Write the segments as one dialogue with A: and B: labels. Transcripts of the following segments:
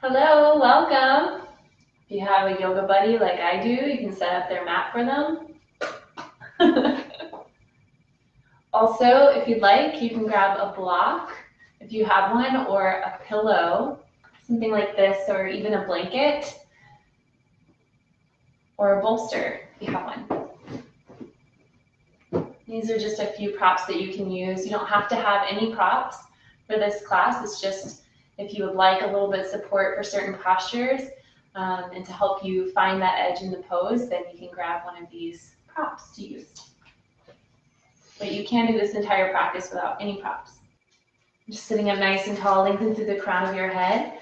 A: Hello, welcome. If you have a yoga buddy like I do, you can set up their mat for them. Also, if you'd like, you can grab a block if you have one, or a pillow, something like this, or even a blanket, or a bolster if you have one. These are just a few props that you can use. You don't have to have any props for this class. It's just if you would like a little bit of support for certain postures, and to help you find that edge in the pose, then you can grab one of these props to use. But you can do this entire practice without any props. Just sitting up nice and tall, lengthen through the crown of your head.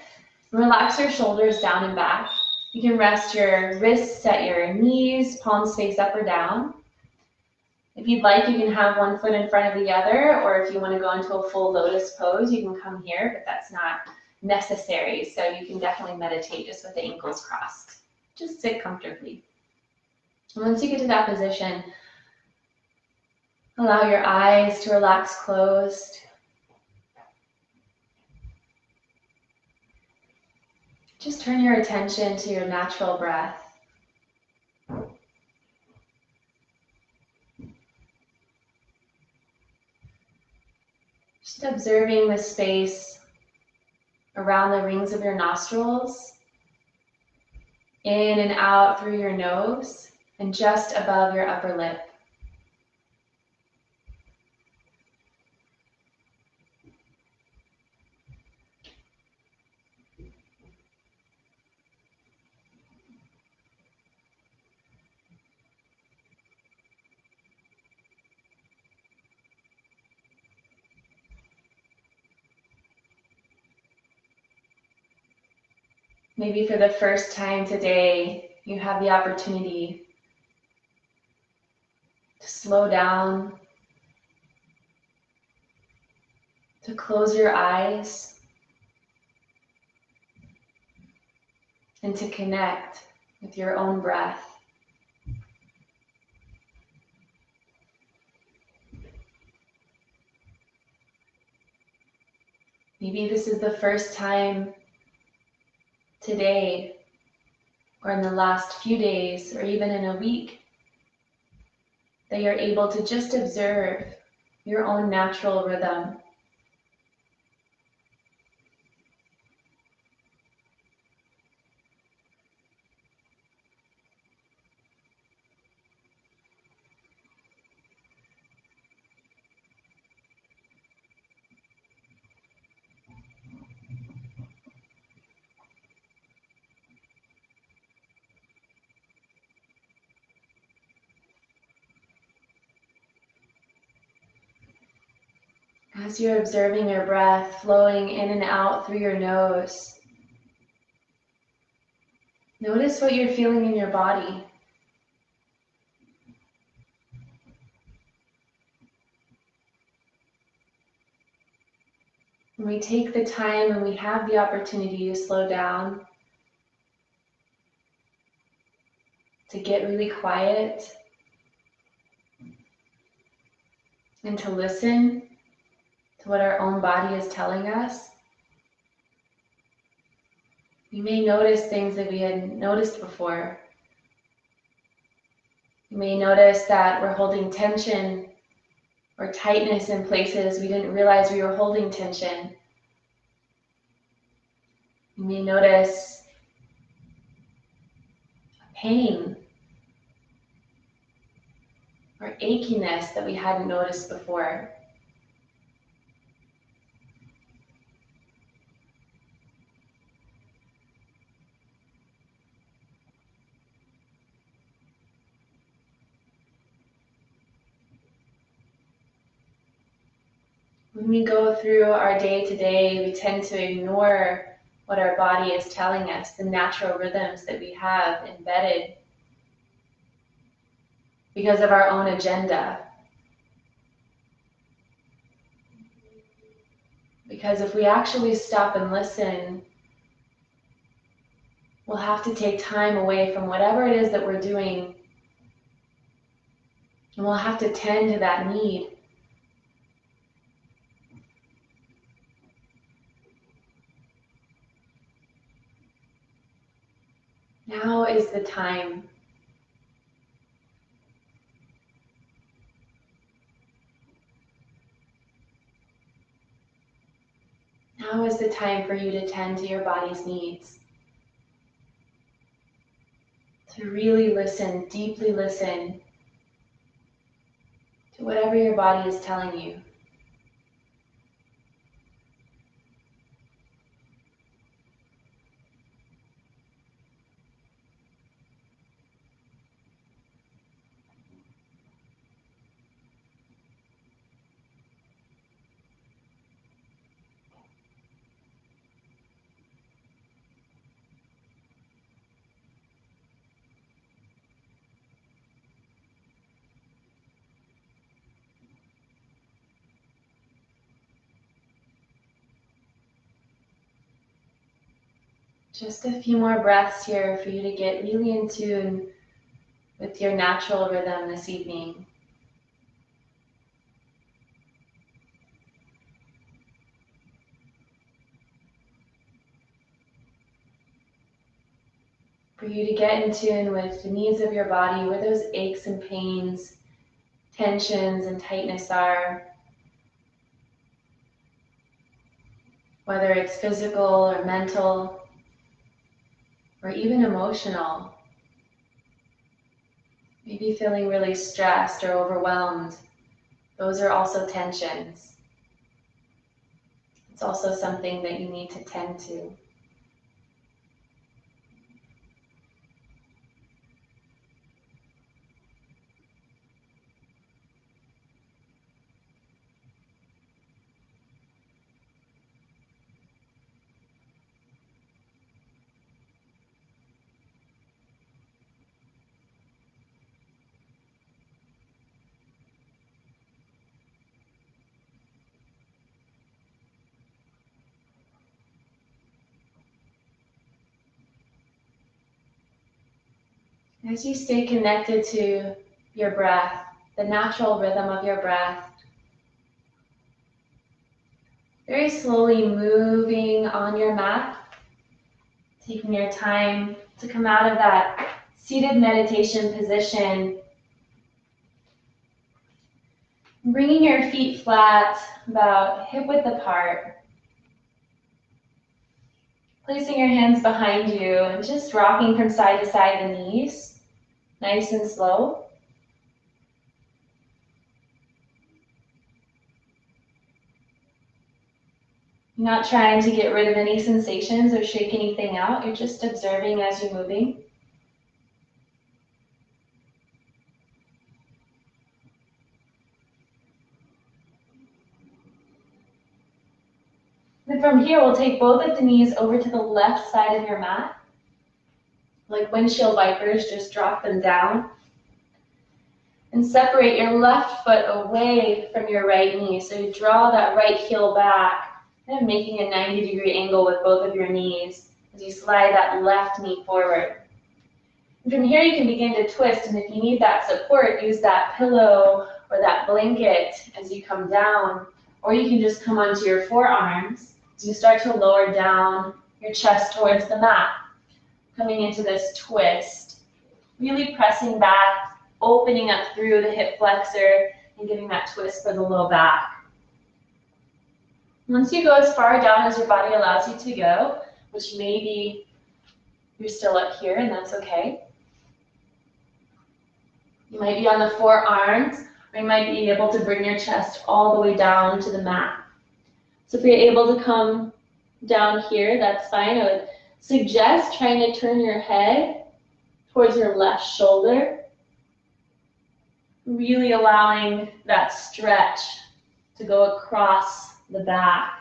A: Relax your shoulders down and back. You can rest your wrists at your knees, palms face up or down. If you'd like, you can have one foot in front of the other, or if you want to go into a full lotus pose, you can come here, but that's not necessary. So you can definitely meditate just with the ankles crossed. Just sit comfortably. And once you get to that position, allow your eyes to relax closed. Just turn your attention to your natural breath. Just observing the space around the rings of your nostrils, in and out through your nose, and just above your upper lip. Maybe for the first time today, you have the opportunity to slow down, to close your eyes, and to connect with your own breath. Maybe this is the first time today, or in the last few days, or even in a week, that you're able to just observe your own natural rhythm. As you're observing your breath flowing in and out through your nose, notice what you're feeling in your body. When we take the time and we have the opportunity to slow down, to get really quiet, and to listen to what our own body is telling us, you may notice things that we hadn't noticed before. You may notice that we're holding tension or tightness in places we didn't realize we were holding tension. You may notice pain or achiness that we hadn't noticed before. When we go through our day-to-day, we tend to ignore what our body is telling us, the natural rhythms that we have embedded because of our own agenda. Because if we actually stop and listen, we'll have to take time away from whatever it is that we're doing, and we'll have to tend to that need. Now is the time. Now is the time for you to tend to your body's needs. To really listen, deeply listen to whatever your body is telling you. Just a few more breaths here for you to get really in tune with your natural rhythm this evening. For you to get in tune with the needs of your body, where those aches and pains, tensions and tightness are. Whether it's physical or mental, or even emotional. Maybe feeling really stressed or overwhelmed. Those are also tensions. It's also something that you need to tend to. As you stay connected to your breath, the natural rhythm of your breath, very slowly moving on your mat, taking your time to come out of that seated meditation position, bringing your feet flat, about hip width apart, placing your hands behind you and just rocking from side to side the knees, nice and slow. Not trying to get rid of any sensations or shake anything out. You're just observing as you're moving. Then from here, we'll take both of the knees over to the left side of your mat. Like windshield wipers, just drop them down. And separate your left foot away from your right knee. So you draw that right heel back, and making a 90-degree angle with both of your knees as you slide that left knee forward. And from here, you can begin to twist, and if you need that support, use that pillow or that blanket as you come down, or you can just come onto your forearms as you start to lower down your chest towards the mat, coming into this twist, really pressing back, opening up through the hip flexor, and giving that twist for the low back. Once you go as far down as your body allows you to go, which maybe you're still up here and that's okay. You might be on the forearms, or you might be able to bring your chest all the way down to the mat. So if you're able to come down here, that's fine. I would suggest trying to turn your head towards your left shoulder, really allowing that stretch to go across the back.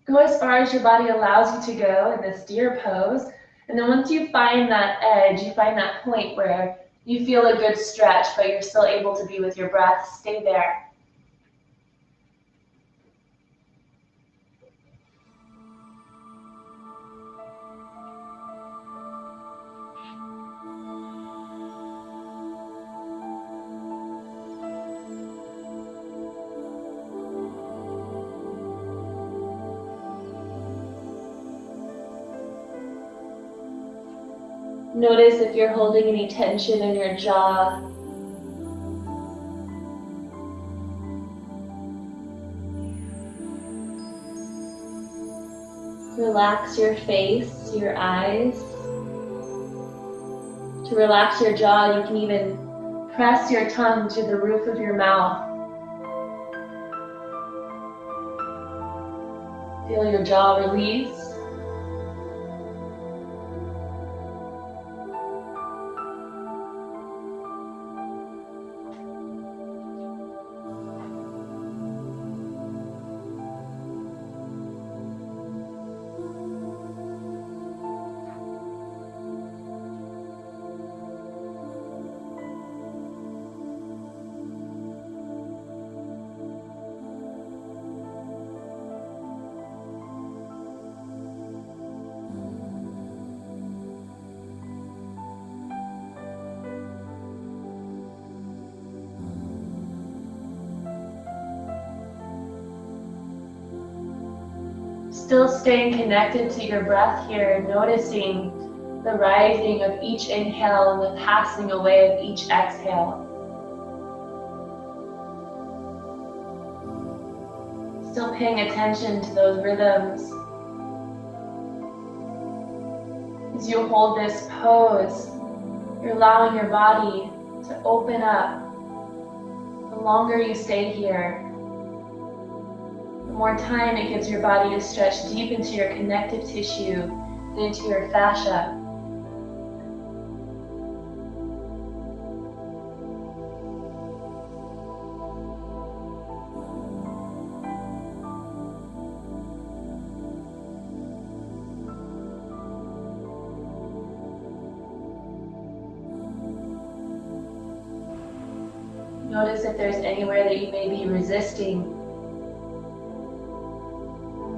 A: Go as far as your body allows you to go in this deer pose. And then once you find that edge, you find that point where you feel a good stretch, but you're still able to be with your breath, stay there. Notice if you're holding any tension in your jaw. Relax your face, your eyes. To relax your jaw, you can even press your tongue to the roof of your mouth. Feel your jaw release. Still staying connected to your breath here, noticing the rising of each inhale and the passing away of each exhale. Still paying attention to those rhythms. As you hold this pose, you're allowing your body to open up. The longer you stay here, the more time it gives your body to stretch deep into your connective tissue and into your fascia. Notice if there's anywhere that you may be resisting.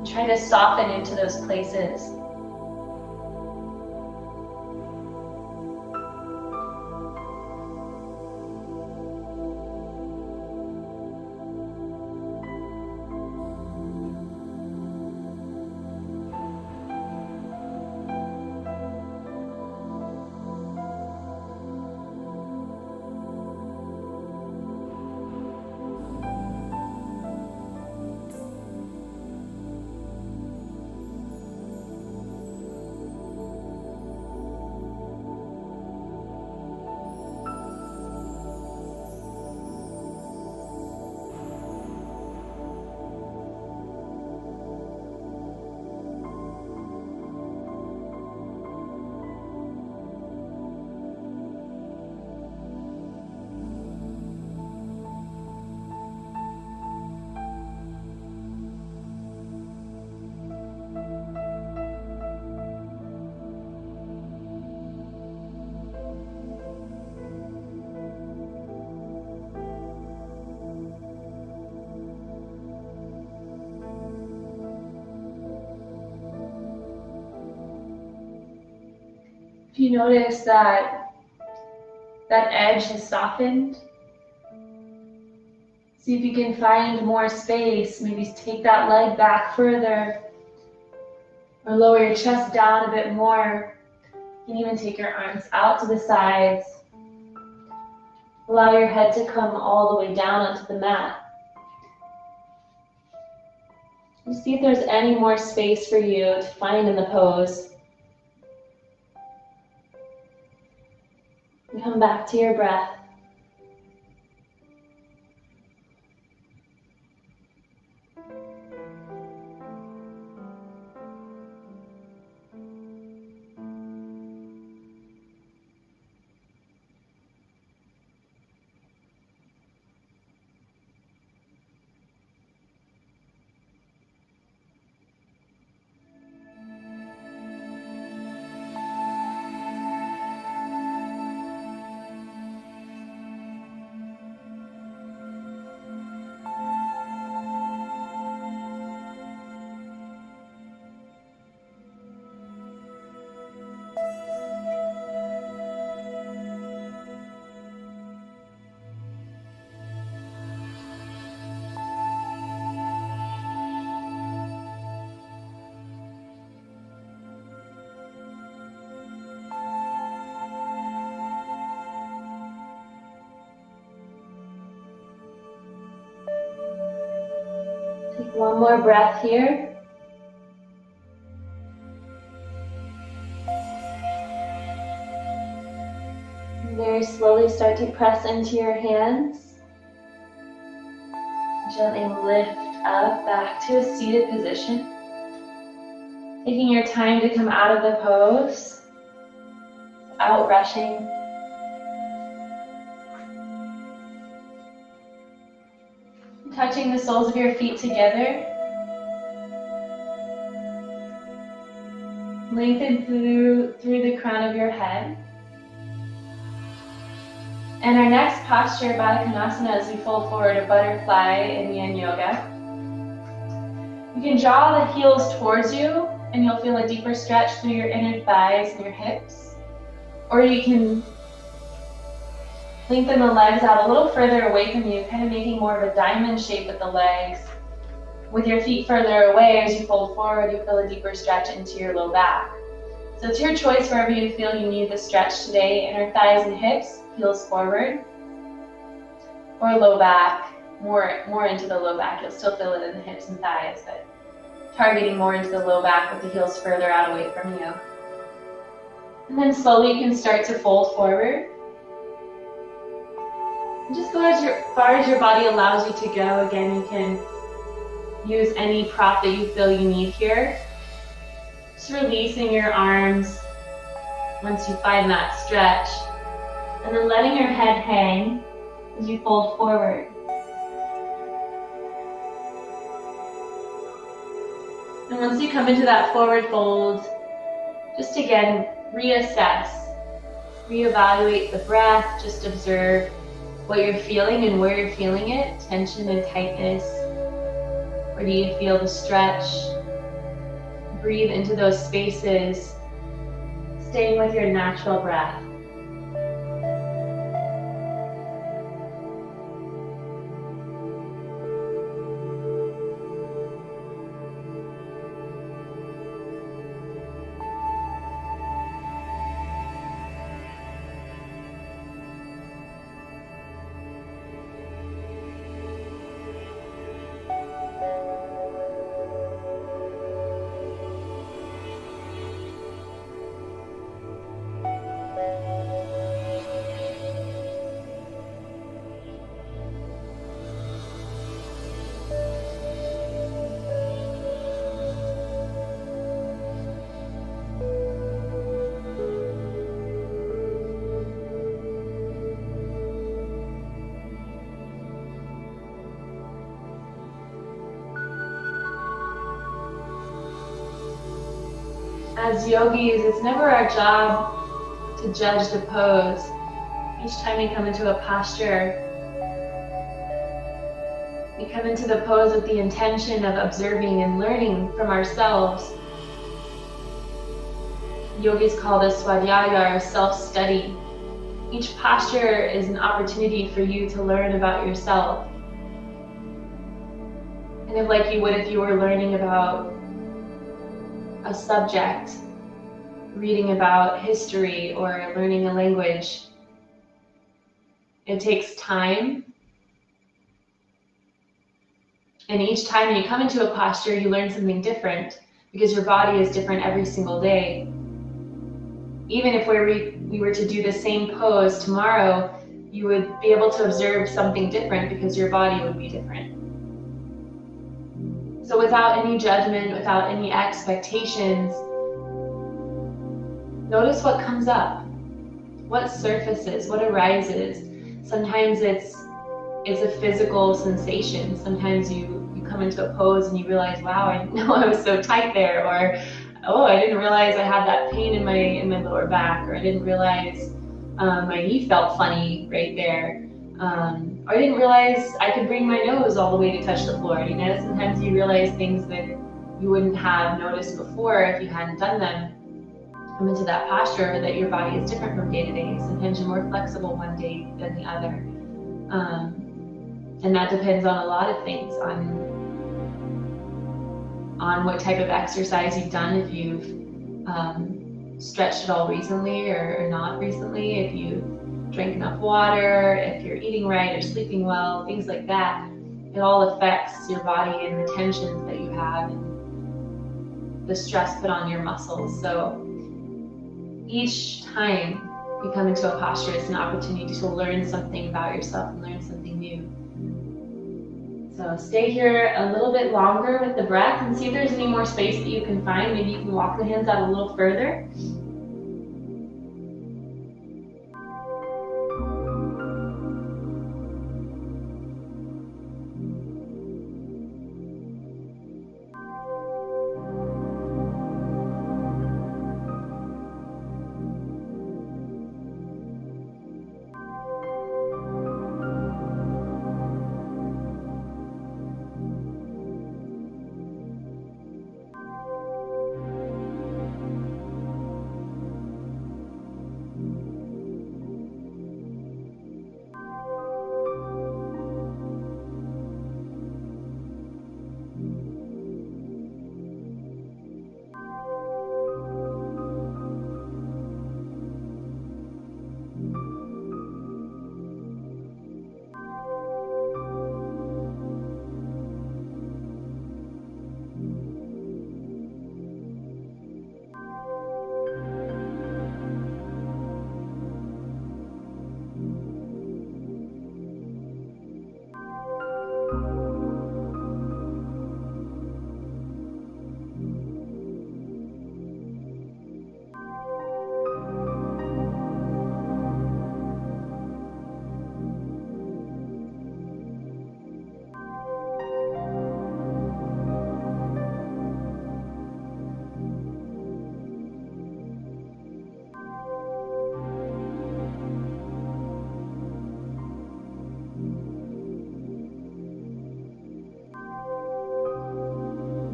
A: Try to soften into those places. If you notice that edge has softened, see if you can find more space. Maybe take that leg back further or lower your chest down a bit more. You can even take your arms out to the sides. Allow your head to come all the way down onto the mat. And see if there's any more space for you to find in the pose. And come back to your breath. One more breath here. And very slowly start to press into your hands. Gently lift up back to a seated position. Taking your time to come out of the pose, without rushing. Touching the soles of your feet together. Lengthen through the crown of your head. And our next posture, Baddha Konasana, as we fold forward, a butterfly in Yin Yoga. You can draw the heels towards you and you'll feel a deeper stretch through your inner thighs and your hips. Or you can lengthen the legs out a little further away from you, kind of making more of a diamond shape with the legs. With your feet further away, as you fold forward, you feel a deeper stretch into your low back. So it's your choice wherever you feel you need the stretch today. Inner thighs and hips, heels forward. Or low back, more into the low back. You'll still feel it in the hips and thighs, but targeting more into the low back with the heels further out away from you. And then slowly you can start to fold forward. And just go as far as your body allows you to go. Again, you can use any prop that you feel you need here. Just releasing your arms once you find that stretch. And then letting your head hang as you fold forward. And once you come into that forward fold, just again, reassess, reevaluate the breath, just observe what you're feeling and where you're feeling it, tension and tightness. Where do you feel the stretch? Breathe into those spaces, staying with your natural breath. As yogis, it's never our job to judge the pose. Each time we come into a posture, we come into the pose with the intention of observing and learning from ourselves. Yogis call this swadhyaya, or self-study. Each posture is an opportunity for you to learn about yourself. Kind of like you would if you were learning about a subject, reading about history or learning a language. It takes time. And each time you come into a posture, you learn something different because your body is different every single day. Even if we were to do the same pose tomorrow, you would be able to observe something different because your body would be different. So without any judgment, without any expectations, notice what comes up, what surfaces, what arises. Sometimes it's a physical sensation. Sometimes you come into a pose and you realize, wow, I didn't know I was so tight there, or oh, I didn't realize I had that pain in my lower back, or I didn't realize my knee felt funny right there. Or I didn't realize I could bring my nose all the way to touch the floor. You know, sometimes you realize things that you wouldn't have noticed before if you hadn't done them. Come into that posture that your body is different from day to day. Sometimes you're more flexible one day than the other. And that depends on a lot of things, on what type of exercise you've done, if you've stretched at all recently or not recently, if you drank enough water, if you're eating right or sleeping well, things like that. It all affects your body and the tensions that you have and the stress put on your muscles. So each time you come into a posture, it's an opportunity to learn something about yourself and learn something new. So stay here a little bit longer with the breath and see if there's any more space that you can find. Maybe you can walk the hands out a little further.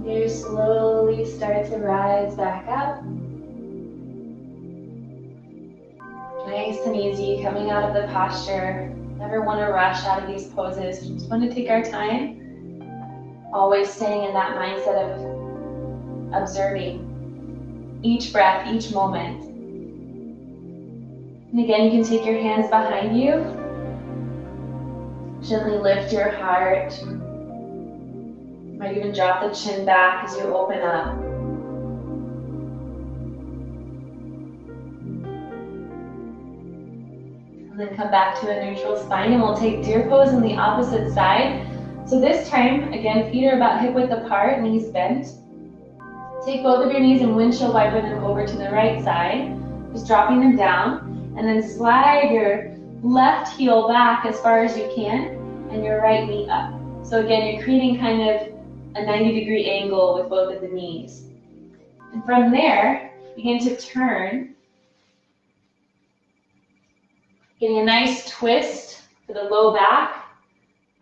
A: You slowly start to rise back up. Nice and easy, coming out of the posture. Never want to rush out of these poses. Just want to take our time. Always staying in that mindset of observing each breath, each moment. And again, you can take your hands behind you. Gently lift your heart. Might even drop the chin back as you open up. And then come back to a neutral spine, and we'll take deer pose on the opposite side. So this time, again, feet are about hip width apart, knees bent. Take both of your knees and windshield wiper them over to the right side, just dropping them down, and then slide your left heel back as far as you can, and your right knee up. So again, you're creating kind of a 90-degree angle with both of the knees. And from there, begin to turn, getting a nice twist for the low back.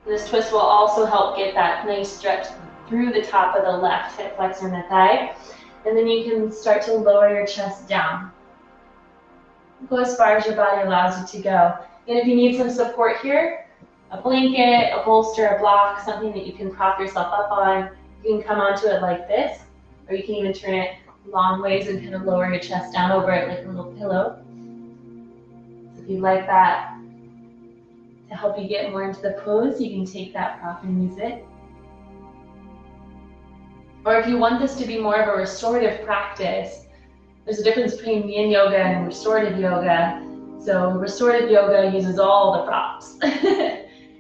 A: This twist will also help get that nice stretch through the top of the left hip flexor and the thigh. And then you can start to lower your chest down. Go as far as your body allows you to go. And if you need some support here, a blanket, a bolster, a block, something that you can prop yourself up on, you can come onto it like this, or you can even turn it long ways and kind of lower your chest down over it like a little pillow. So if you'd like that to help you get more into the pose, you can take that prop and use it. Or if you want this to be more of a restorative practice, there's a difference between yin yoga and restorative yoga. So restorative yoga uses all the props.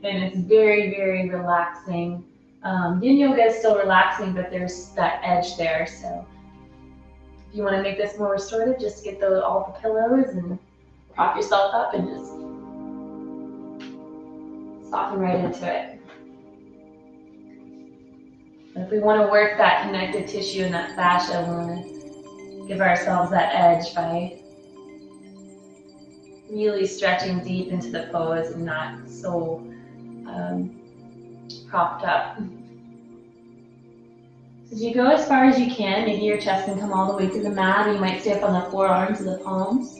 A: And it's very, very relaxing. Yin yoga is still relaxing, but there's that edge there. So if you want to make this more restorative, just get all the pillows and prop yourself up and just soften right into it. If we want to work that connective tissue and that fascia, we want to give ourselves that edge by really stretching deep into the pose and not so propped up. So as you go as far as you can, maybe your chest can come all the way to the mat, or you might stay up on the forearms or the palms.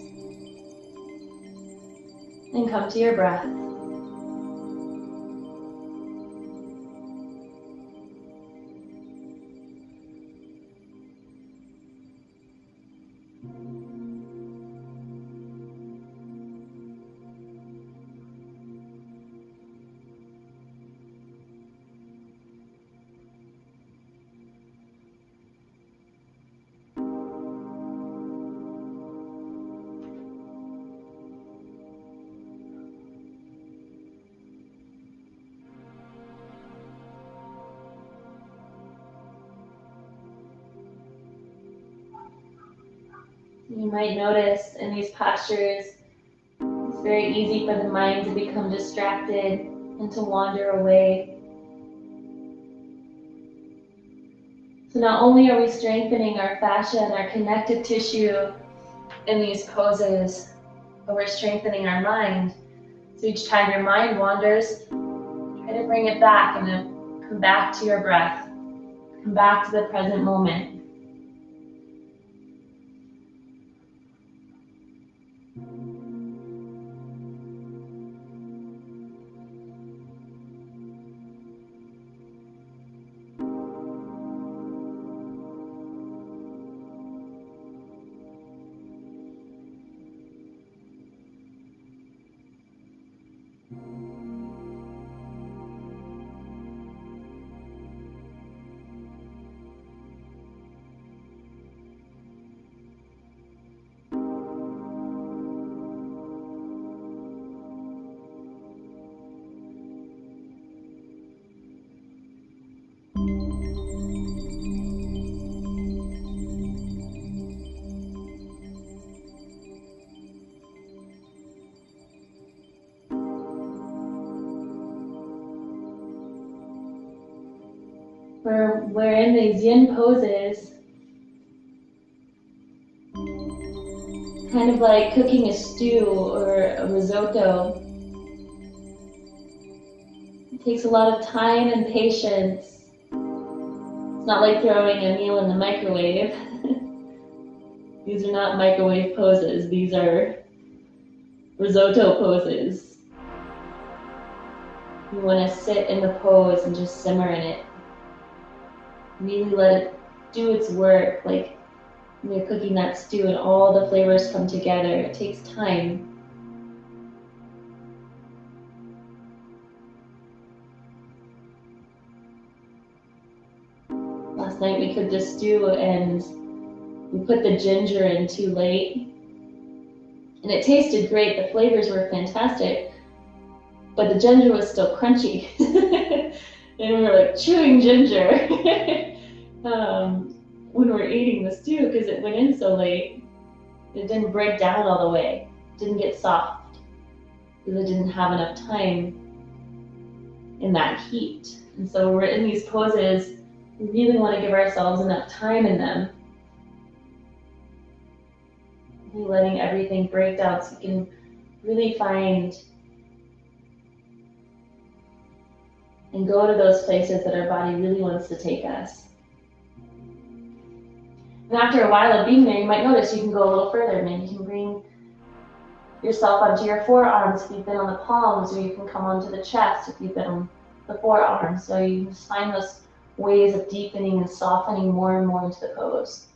A: Then come to your breath. You might notice in these postures, it's very easy for the mind to become distracted and to wander away. So not only are we strengthening our fascia and our connective tissue in these poses, but we're strengthening our mind. So each time your mind wanders, try to bring it back and then come back to your breath. Come back to the present moment. We're in these yin poses, kind of like cooking a stew or a risotto. It takes a lot of time and patience. It's not like throwing a meal in the microwave. These are not microwave poses. These are risotto poses. You want to sit in the pose and just simmer in it. Really let it do its work, like when you're cooking that stew and all the flavors come together. It takes time. Last night we cooked a stew and we put the ginger in too late. And it tasted great, the flavors were fantastic, but the ginger was still crunchy. And we were like chewing ginger when we were eating the stew because it went in so late. It didn't break down all the way, it didn't get soft because it didn't have enough time in that heat. And so we're in these poses, we really want to give ourselves enough time in them. Letting everything break down so we can really find and go to those places that our body really wants to take us. And after a while of being there, you might notice you can go a little further. Maybe you can bring yourself onto your forearms if you've been on the palms, or you can come onto the chest if you've been on the forearms. So you just find those ways of deepening and softening more and more into the pose.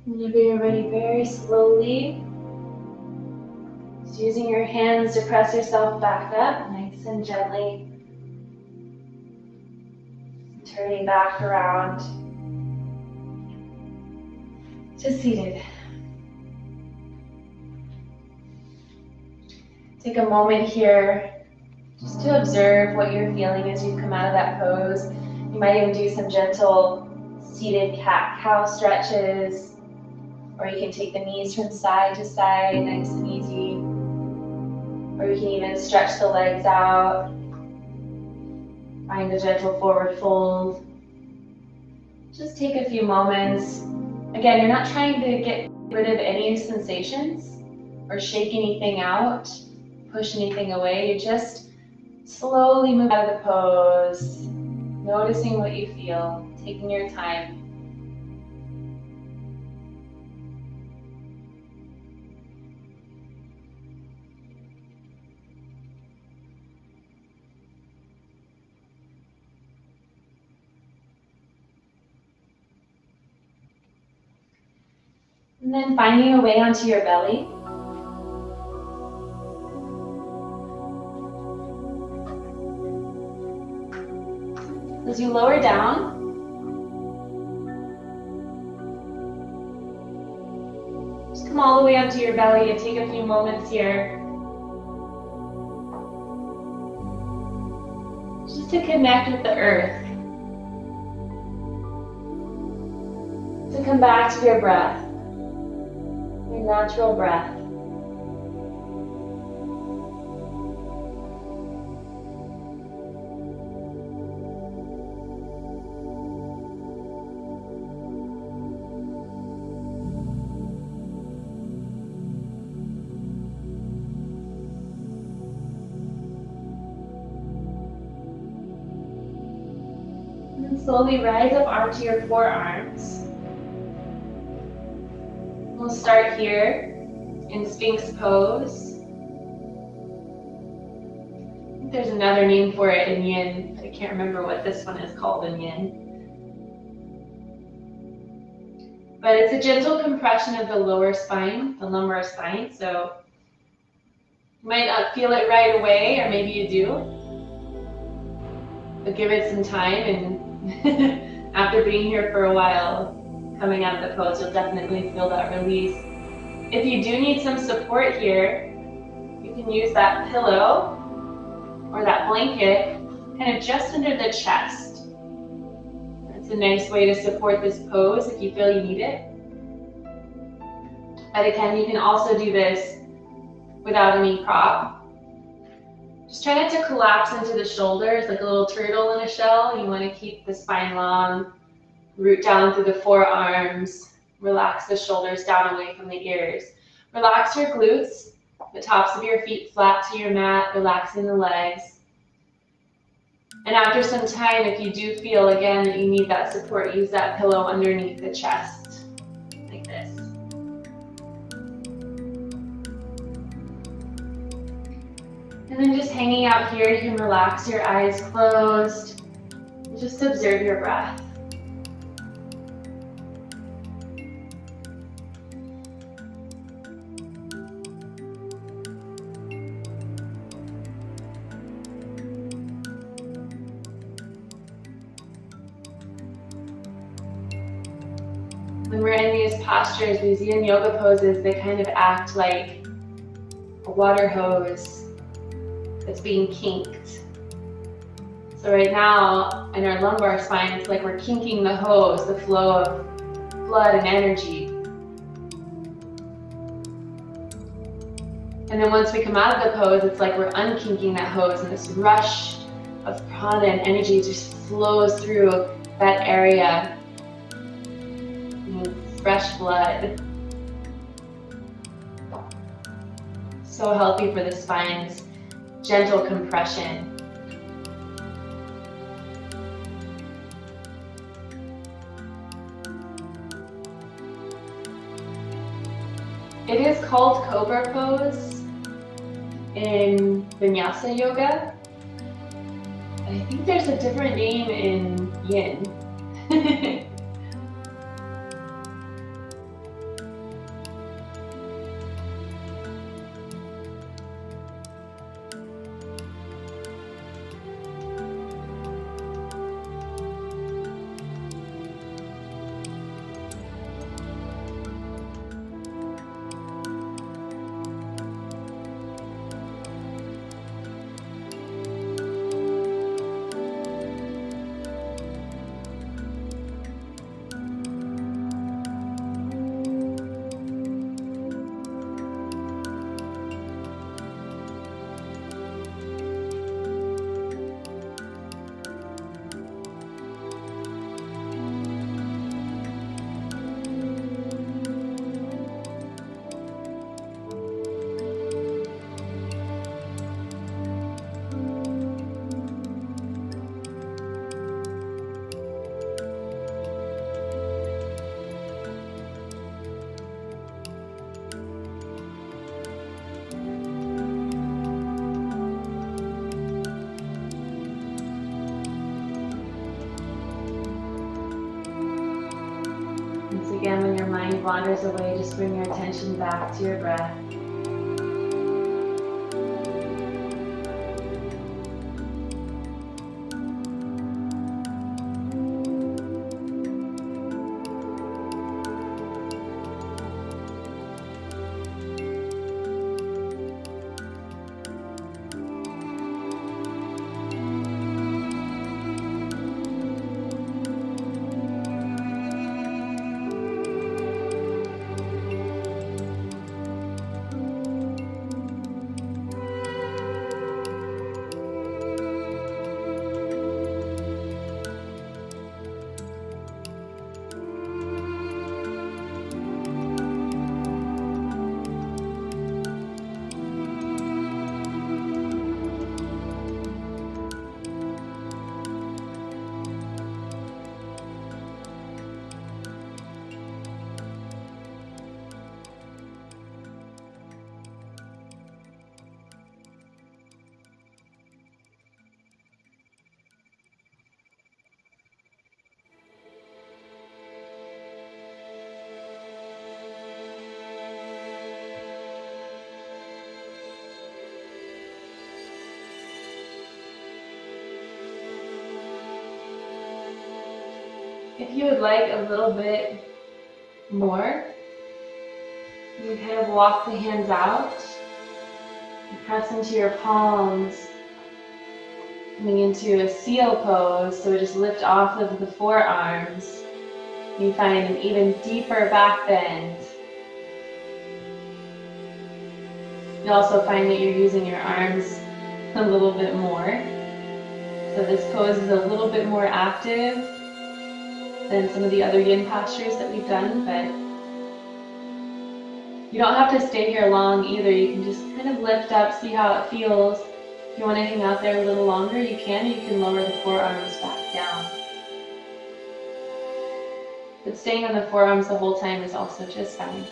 A: Whenever you're ready, very slowly, just using your hands to press yourself back up, nice and gently, turning back around. to seated. Take a moment here just to observe what you're feeling as you come out of that pose. You might even do some gentle seated cat-cow stretches, or you can take the knees from side to side, nice and easy. Or you can even stretch the legs out. Find a gentle forward fold. Just take a few moments. Again, you're not trying to get rid of any sensations or shake anything out, push anything away. You just slowly move out of the pose, noticing what you feel, taking your time. And then finding your way onto your belly. As you lower down, just come all the way up to your belly and take a few moments here just to connect with the earth, to come back to your breath, your natural breath. Slowly rise up onto your forearms. We'll start here in Sphinx pose. I think there's another name for it in Yin. I can't remember what this one is called in Yin. But it's a gentle compression of the lower spine, the lumbar spine. So you might not feel it right away, or maybe you do. But give it some time, and after being here for a while, coming out of the pose, you'll definitely feel that release. If you do need some support here, you can use that pillow or that blanket kind of just under the chest. That's a nice way to support this pose if you feel you need it. But again, you can also do this without any prop. Just try not to collapse into the shoulders like a little turtle in a shell. You want to keep the spine long, root down through the forearms, relax the shoulders down away from the ears. Relax your glutes, the tops of your feet flat to your mat, relaxing the legs. And after some time, if you do feel again that you need that support, use that pillow underneath the chest, like this. And then just hanging out here, you can relax your eyes closed and just observe your breath. When we're in these postures, these yin yoga poses, they kind of act like a water hose that's being kinked. So right now, in our lumbar spine, it's like we're kinking the hose, the flow of blood and energy. And then once we come out of the pose, it's like we're unkinking that hose, and this rush of prana and energy just flows through that area. Fresh blood. So healthy for the spine's gentle compression. It is called Cobra pose in Vinyasa yoga. I think there's a different name in Yin. mind wanders away, just bring your attention back to your breath. If you would like a little bit more, you can kind of walk the hands out, and press into your palms, coming into a seal pose, so just lift off of the forearms. You find an even deeper back bend. You also find that you're using your arms a little bit more. So this pose is a little bit more active than some of the other yin postures that we've done, but you don't have to stay here long either. You can just kind of lift up, see how it feels. If you want to hang out there a little longer, you can. You can lower the forearms back down. But staying on the forearms the whole time is also just fine.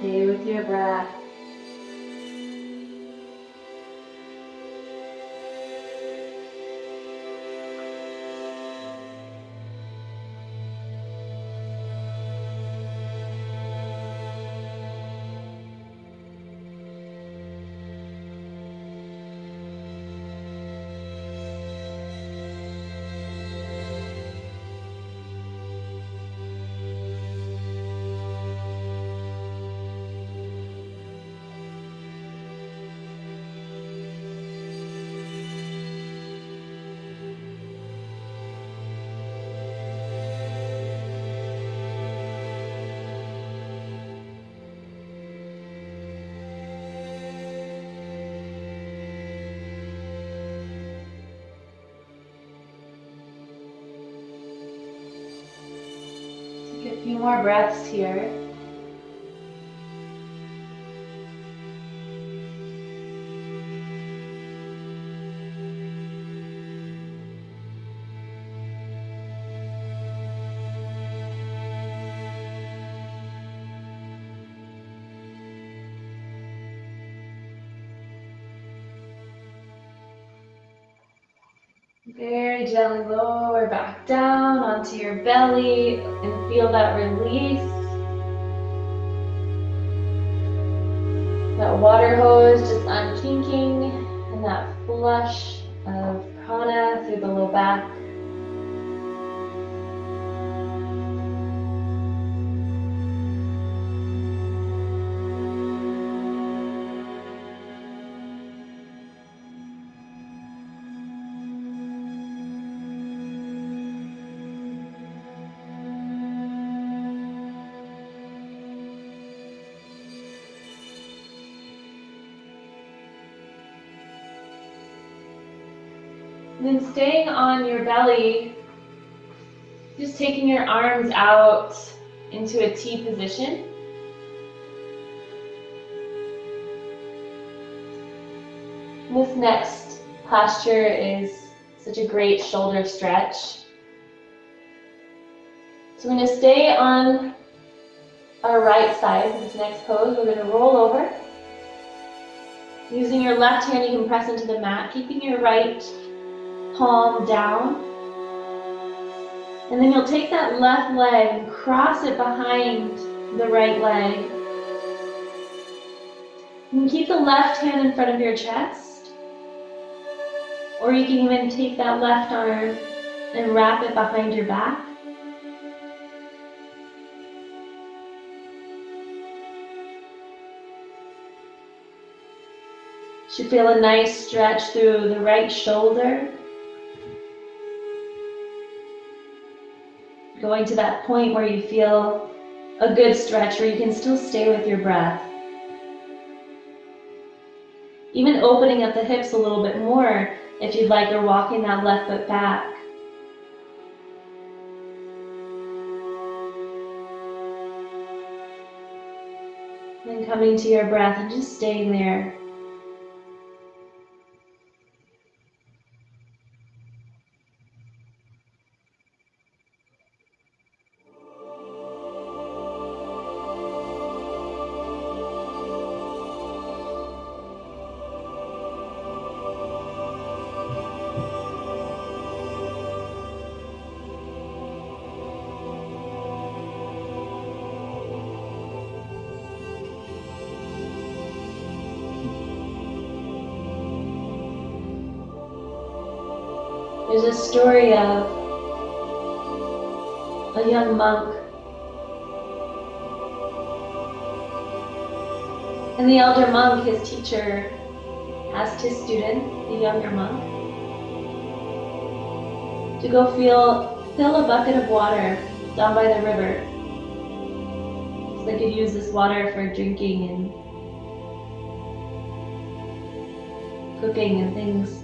A: Stay with your breath. Take a few more breaths here. Very gently lower back down onto your belly and feel that release. That water hose just unkinking and that flush of prana through the low back. And then staying on your belly, just taking your arms out into a T position. This next posture is such a great shoulder stretch. So we're going to stay on our right side for this next pose. We're going to roll over. Using your left hand, you can press into the mat, keeping your right palm down. And then you'll take that left leg and cross it behind the right leg. You can keep the left hand in front of your chest, or you can even take that left arm and wrap it behind your back. Should feel a nice stretch through the right shoulder. Going to that point where you feel a good stretch, where you can still stay with your breath. Even opening up the hips a little bit more if you'd like, or walking that left foot back. Then coming to your breath and just staying there. There's a story of a young monk, and the elder monk, his teacher, asked his student, the younger monk, to go fill a bucket of water down by the river, so they could use this water for drinking and cooking and things.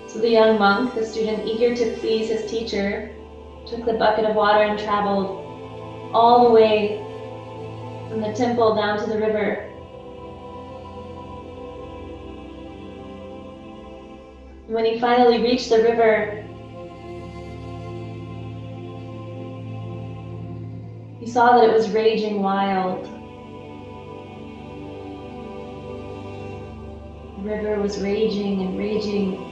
A: So the young monk, the student, eager to please his teacher, took the bucket of water and traveled all the way from the temple down to the river. And when he finally reached the river, he saw that it was raging wild. The river was raging and raging,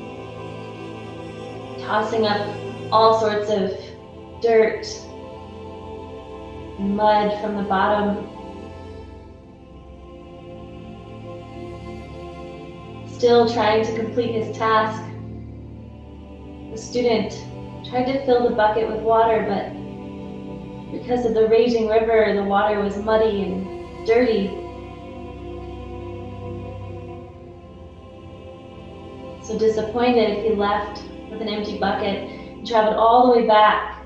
A: tossing up all sorts of dirt and mud from the bottom. Still trying to complete his task, the student tried to fill the bucket with water, but because of the raging river, the water was muddy and dirty. So disappointed, he left with an empty bucket and traveled all the way back.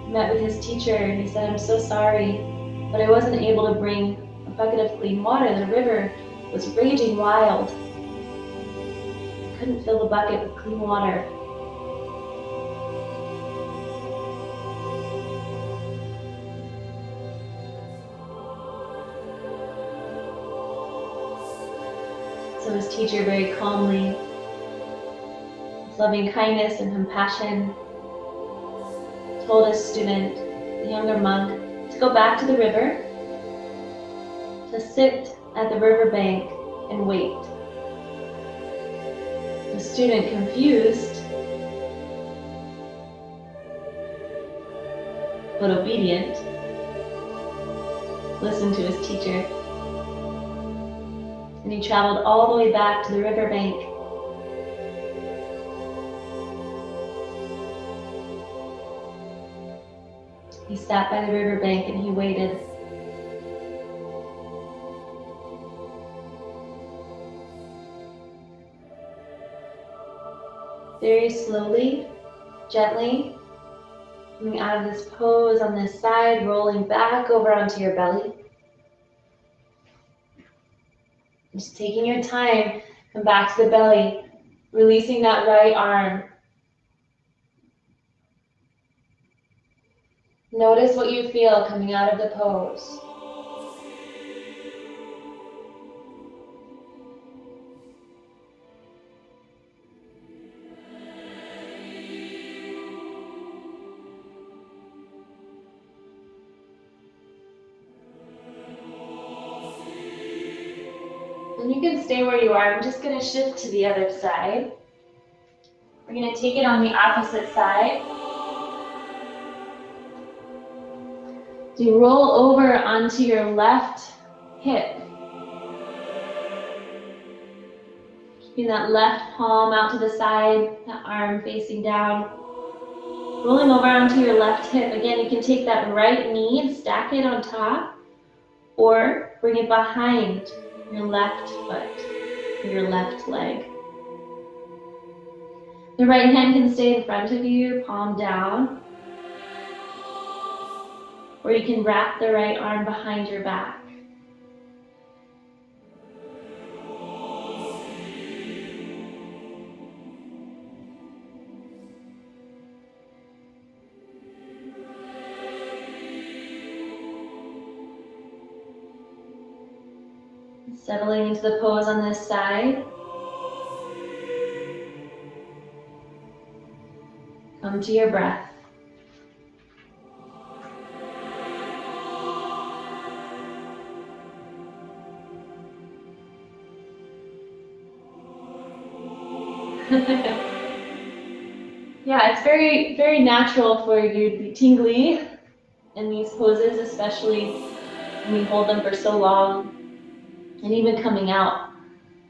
A: Met with his teacher and he said, "I'm so sorry, but I wasn't able to bring a bucket of clean water. The river was raging wild. I couldn't fill the bucket with clean water." So his teacher very calmly, with loving kindness and compassion, told his student, the younger monk, to go back to the river, to sit at the river bank and wait. The student, confused but obedient, listened to his teacher, and he traveled all the way back to the river bank. He sat by the river bank and he waited. Very slowly, gently, coming out of this pose on this side, rolling back over onto your belly. Just taking your time, come back to the belly, releasing that right arm. Notice what you feel coming out of the pose. can stay where you are. I'm just going to shift to the other side. We're going to take it on the opposite side. So you roll over onto your left hip. Keeping that left palm out to the side, that arm facing down. Rolling over onto your left hip. Again, you can take that right knee and stack it on top, or bring it behind your left foot, your left leg. The right hand can stay in front of you, palm down. Or you can wrap the right arm behind your back. Settling into the pose on this side. Come to your breath. Yeah, it's very, very natural for you to be tingly in these poses, especially when we hold them for so long. And even coming out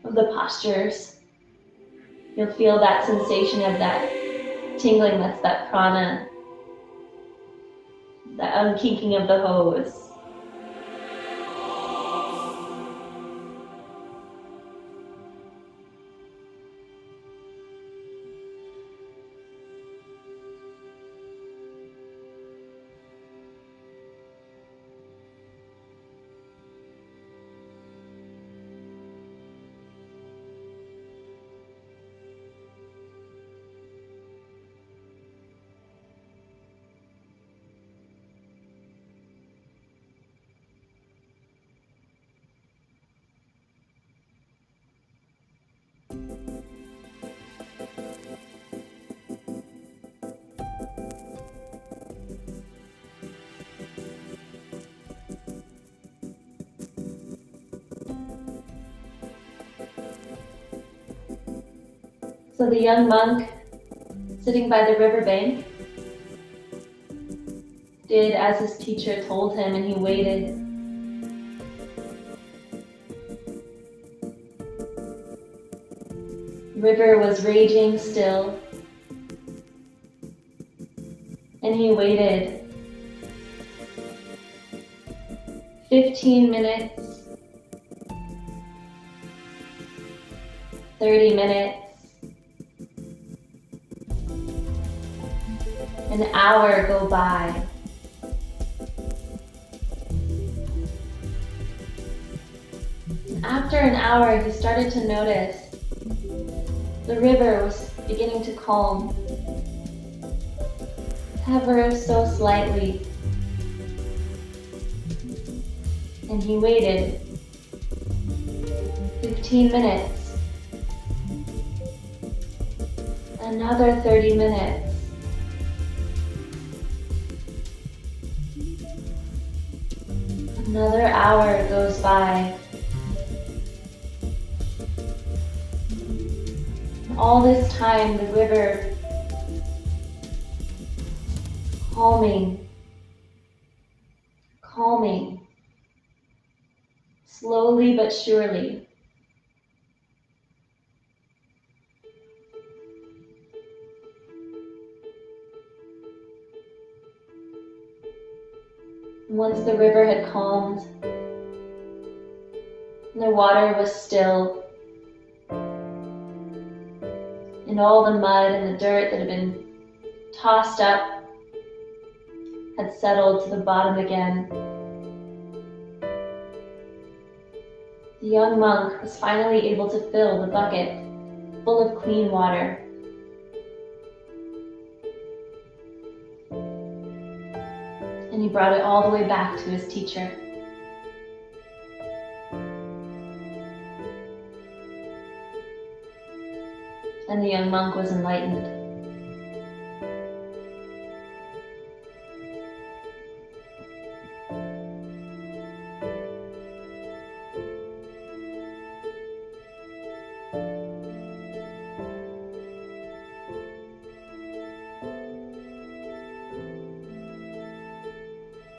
A: of the postures, you'll feel that sensation of that tingling. That's that prana, that unkinking of the hose. So the young monk sitting by the riverbank did as his teacher told him, and he waited. The river was raging still, and he waited 15 minutes, 30 minutes, an hour go by. After an hour, he started to notice the river was beginning to calm, ever so slightly. And he waited 15 minutes, another 30 minutes. Another hour goes by. All this time, the river calming, slowly but surely. Once the river had calmed, and the water was still, and all the mud and the dirt that had been tossed up had settled to the bottom again, the young monk was finally able to fill the bucket full of clean water. And he brought it all the way back to his teacher. And the young monk was enlightened.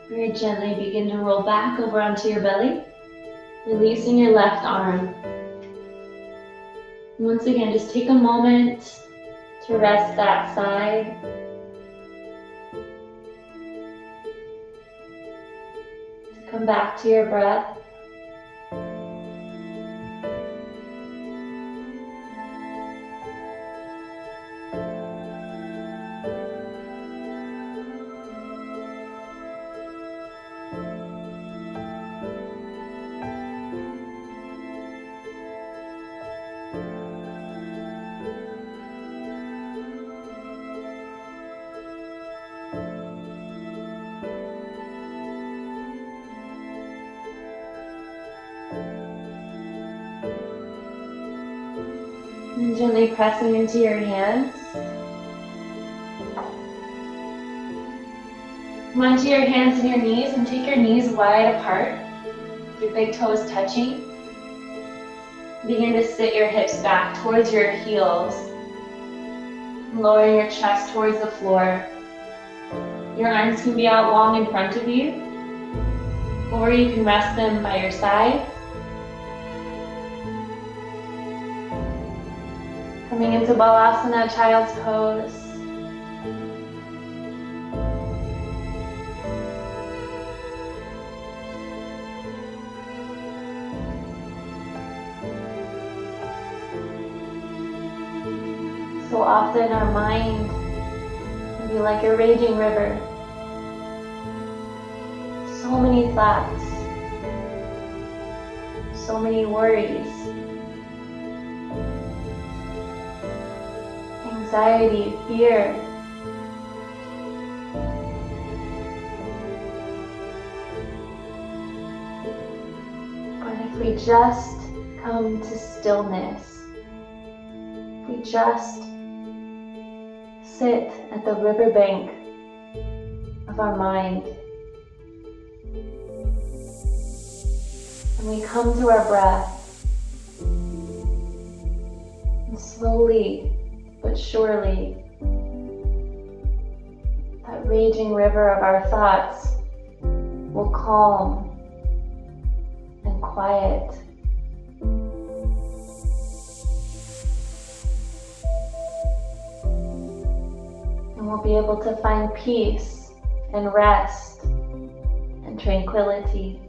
A: Very gently begin to roll back over onto your belly, releasing your left arm. Once again, just take a moment to rest that side. To come back to your breath. And gently pressing into your hands. Come onto your hands and your knees and take your knees wide apart, your big toes touching. Begin to sit your hips back towards your heels, lowering your chest towards the floor. Your arms can be out long in front of you, or you can rest them by your side. Coming into Balasana, Child's Pose. So often our mind can be like a raging river. So many thoughts, so many worries, anxiety, fear. But if we just come to stillness, if we just sit at the riverbank of our mind, and we come to our breath, and slowly but surely, that raging river of our thoughts will calm and quiet. And we'll be able to find peace and rest and tranquility.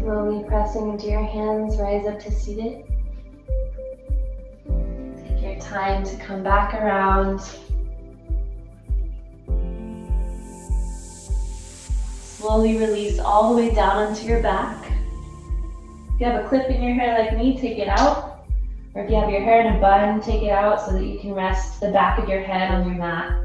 A: Slowly pressing into your hands, rise up to seated. Take your time to come back around. Slowly release all the way down onto your back. If you have a clip in your hair like me, take it out. Or if you have your hair in a bun, take it out so that you can rest the back of your head on your mat.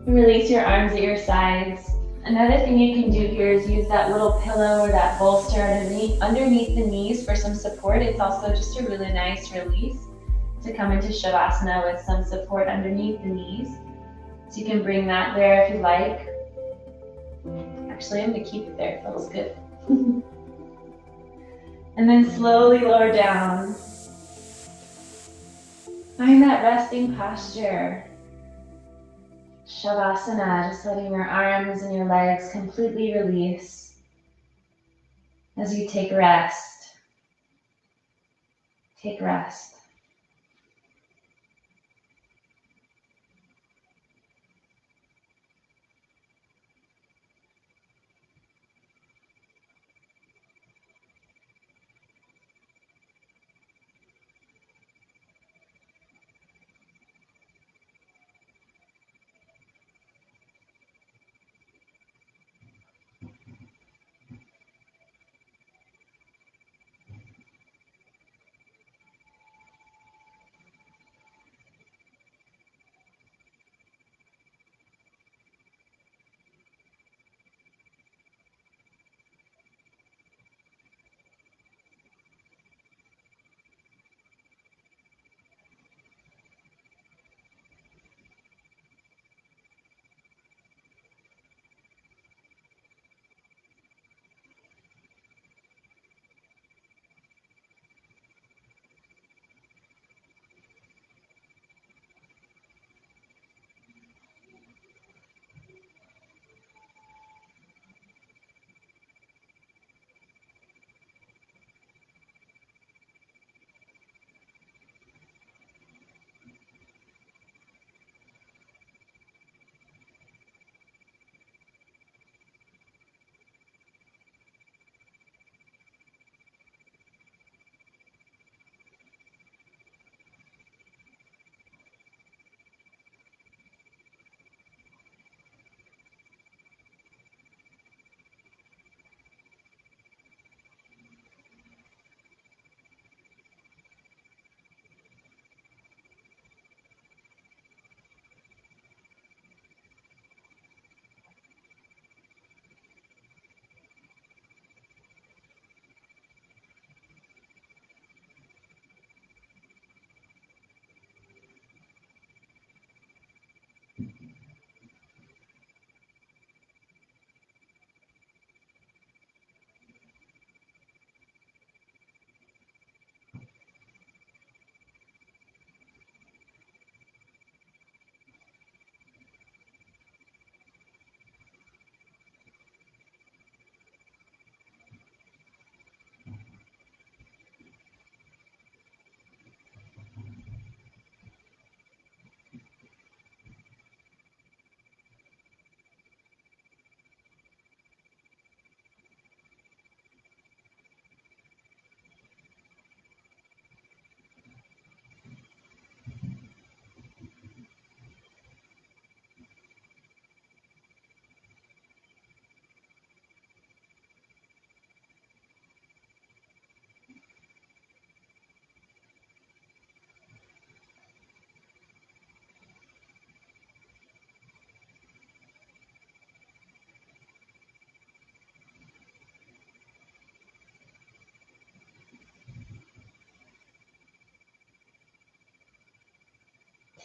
A: Release your arms at your sides. Another thing you can do here is use that little pillow or that bolster underneath the knees for some support. It's also just a really nice release to come into Shavasana with some support underneath the knees. So you can bring that there if you like. Actually, I'm going to keep it there. It feels good. And then slowly lower down. Find that resting posture. Shavasana, just letting your arms and your legs completely release as you take rest. Take rest.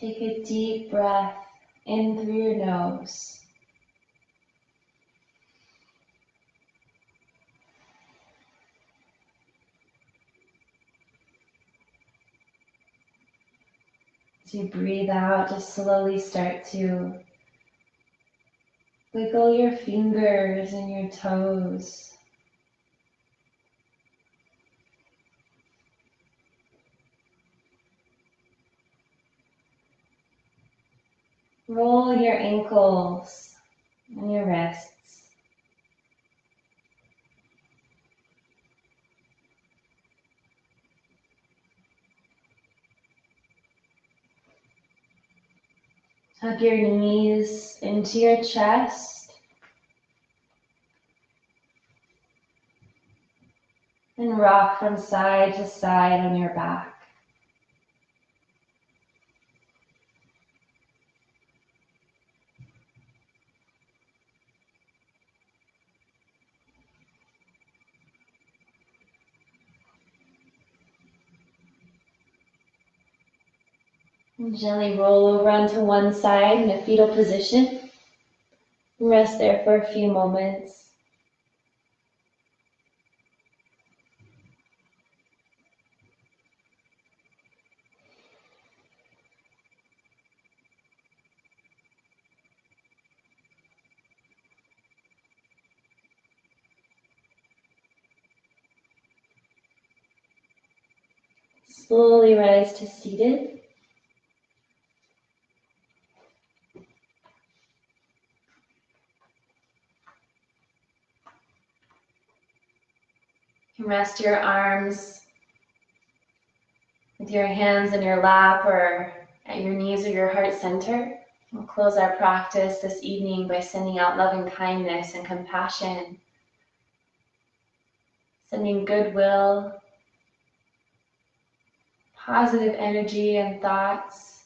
A: Take a deep breath in through your nose. As you breathe out, just slowly start to wiggle your fingers and your toes. Roll your ankles and your wrists. Hug your knees into your chest and rock from side to side on your back. And gently roll over onto one side in a fetal position. Rest there for a few moments. Slowly rise to seated. You can rest your arms with your hands in your lap or at your knees or your heart center. We'll close our practice this evening by sending out loving kindness and compassion, sending goodwill, positive energy and thoughts.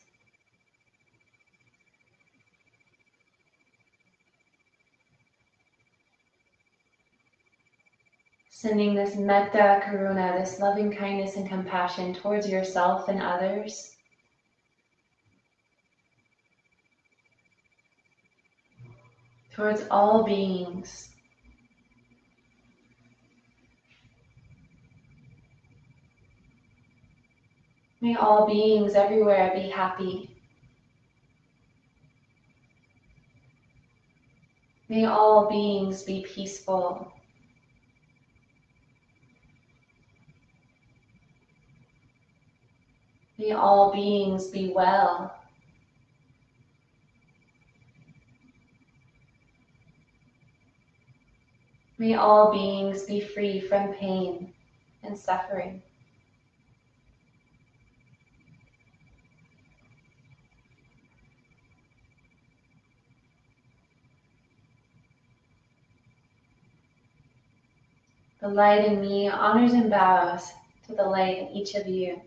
A: Sending this metta karuna, this loving kindness and compassion towards yourself and others. Towards all beings. May all beings everywhere be happy. May all beings be peaceful. May all beings be well. May all beings be free from pain and suffering. The light in me honors and bows to the light in each of you.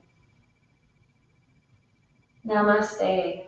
A: Namaste.